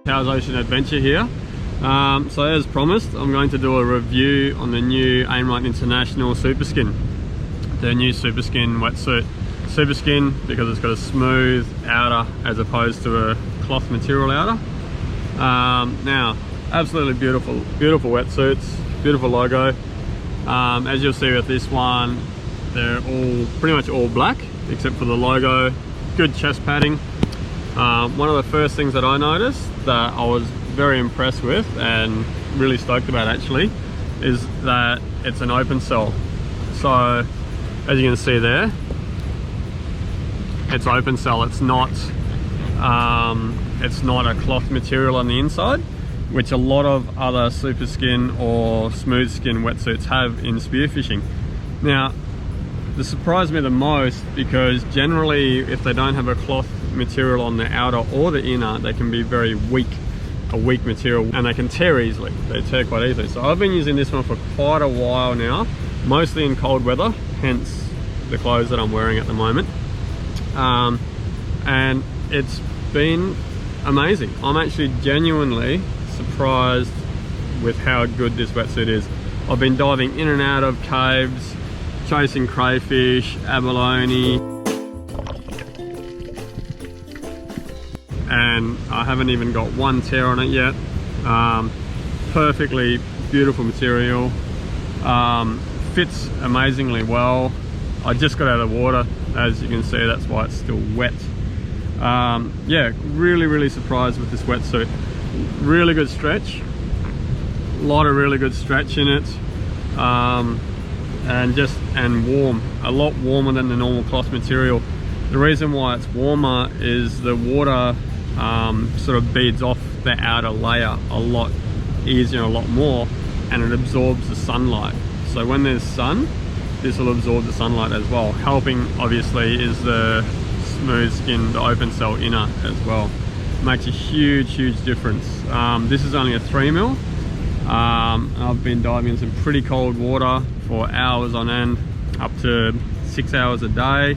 How's Ocean Adventure here. So as promised, I'm going to do a review on the new Aimrite International Superskin, the new Superskin wetsuit. Superskin because it's got a smooth outer as opposed to a cloth material outer. Now, absolutely beautiful wetsuits, beautiful logo. As you'll see with this one, they're all pretty much all black except for the logo. Good chest padding. One of the first things that I noticed that I was very impressed with and really stoked about actually is that it's an open cell. So as you can see there, it's open cell. It's not a cloth material on the inside, which a lot of other super skin or smooth skin wetsuits have in spearfishing. Now, this surprised me the most because generally if they don't have a cloth material on the outer or the inner, they can be very weak, a weak material, and they can tear easily. They tear quite easily. So I've been using this one for quite a while now, mostly in cold weather, hence the clothes that I'm wearing at the moment. And it's been amazing. I'm actually genuinely surprised with how good this wetsuit is. I've been diving in and out of caves, chasing crayfish, abalone, and I haven't even got one tear on it yet. Perfectly beautiful material, fits amazingly well. I just got out of the water, as you can see, that's why it's still wet. Yeah, really surprised with this wetsuit. Really good stretch, a lot of really good stretch in it, and warm, a lot warmer than the normal cloth material. The reason why it's warmer is the water sort of beads off the outer layer a lot easier and a lot more, and it absorbs the sunlight. So when there's sun, this will absorb the sunlight as well. Helping obviously is the smooth skin, the open cell inner as well. Makes a huge difference. This is only a 3mm. I've been diving in some pretty cold water for hours on end, up to 6 hours a day,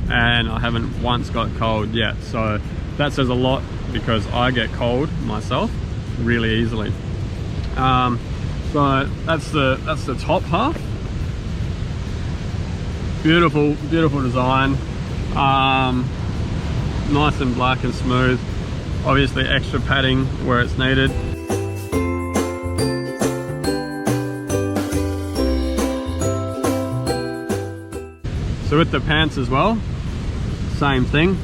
and I haven't once got cold yet. So that says a lot because I get cold myself really easily. So that's the top half. Beautiful design, nice and black and smooth. Obviously extra padding where it's needed. So with the pants as well, same thing,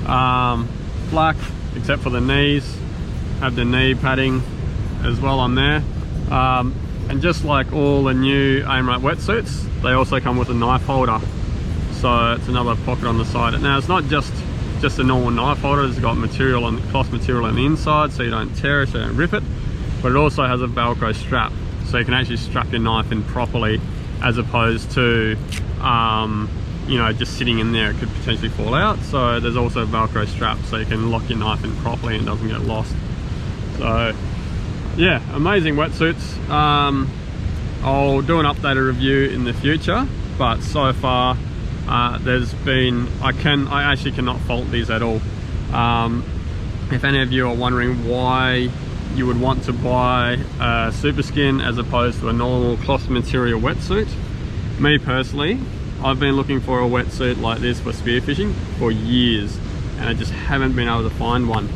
black except for the knees, have the knee padding as well on there. And just like all the new Aimrite wetsuits, they also come with a knife holder. So it's another pocket on the side. Now it's not just a normal knife holder, it's got material on cloth material on the inside so you don't tear it, so you don't rip it. But it also has a Velcro strap, so you can actually strap your knife in properly, as opposed to you know, just sitting in there, it could potentially fall out. So there's also a Velcro strap so you can lock your knife in properly and it doesn't get lost. So yeah, amazing wetsuits. I'll do an updated review in the future, but so far there's been, I actually cannot fault these at all. If any of you are wondering why you would want to buy a Superskin as opposed to a normal cloth material wetsuit, me personally, I've been looking for a wetsuit like this for spearfishing for years, and I just haven't been able to find one.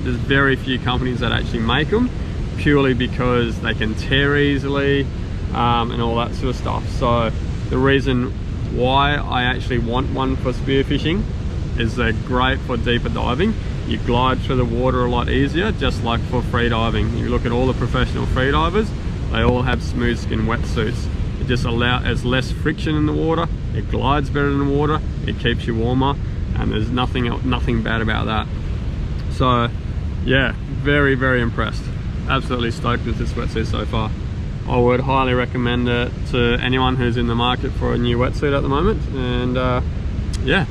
There's very few companies that actually make them, purely because they can tear easily and all that sort of stuff. So the reason why I actually want one for spearfishing is they're great for deeper diving. You glide through the water a lot easier, just like for free diving. You look at all the professional free divers, they all have smooth skin wetsuits. It just there's less friction in the water, it glides better in the water, it keeps you warmer, and there's nothing bad about that. So yeah, very impressed. Absolutely stoked with this wetsuit so far. I would highly recommend it to anyone who's in the market for a new wetsuit at the moment. And yeah,